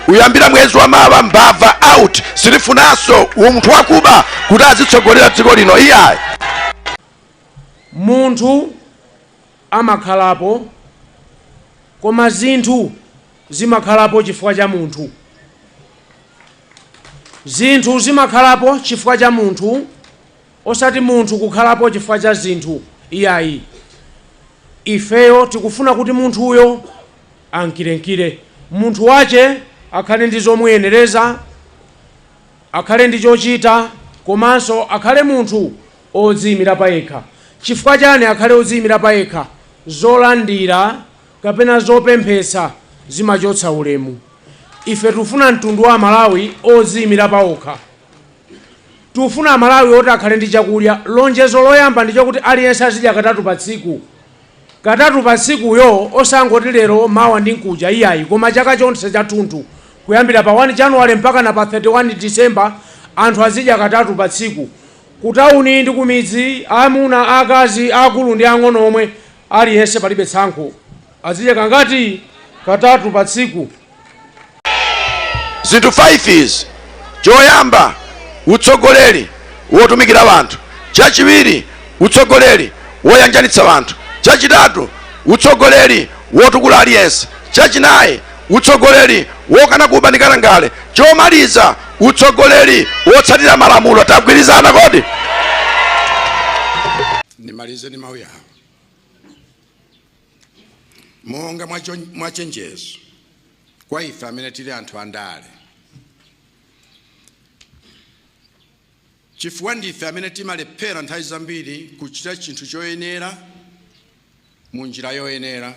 uyambira mwezi wa mawa mbava out silifunaso umunthu wakuba kuti azitsogolera dziko lino iyayi. Munthu amakhalapo koma zinthu zimakhalapo chifukwa cha munthu. Zinthu zimakhalapo chifukwa cha munthu osati munthu kukhalapo chifukwa cha zinthu iyayi. Ifeyo tikufuna kuti munthuyo ankirenkire, munthu wache akhale ndi zomuyenereza, akhale ndi chochita, komanso akhale munthu odziyimira payekha. Chifukwa chani akhale odziyimira payekha? Zolandira kapena zopemphetsa zimachotsa ulemu. Ife tufuna mtundu wa Malawi odziyimira pawokha. Tufuna Malawi oti akhale ndi chakudya. Lonjezo loyamba ndi chokuti aliyense azidya katatu pa tsiku. Katatu pa tsikuyo osangoti lero mawa ndi nkuja iyayi, koma chaka chonse chathunthu kuyambira pa 1 January mpaka na pa 31 December anthu azidya katatu pa tsiku. Kutauni ndi kumidzi, amuna, akazi, akulu ndi ang'ono omwe aliyense palibe tsankho azidya kangati katatu pa tsiku. Zinthu 5 izi: choyamba utsogoleri wotumikira wanthu, chachiwiri utsogoleri woyanjanitsa wanthu, chachitatu utsogoleri wotukula aliyense, chachinayi utsogoleri wokana kuba ndi kalangale, chomaliza utsogoleri wotsatira malamulo. Tagwirizana kodi? Nimalize ndi mawu yawo. Monga mwachenjezo kwa ife amene tili anthu andale, chifukwa ndife amene timalephera nthawi zambiri kuchita chinthu choyenera mu njira yoyenera,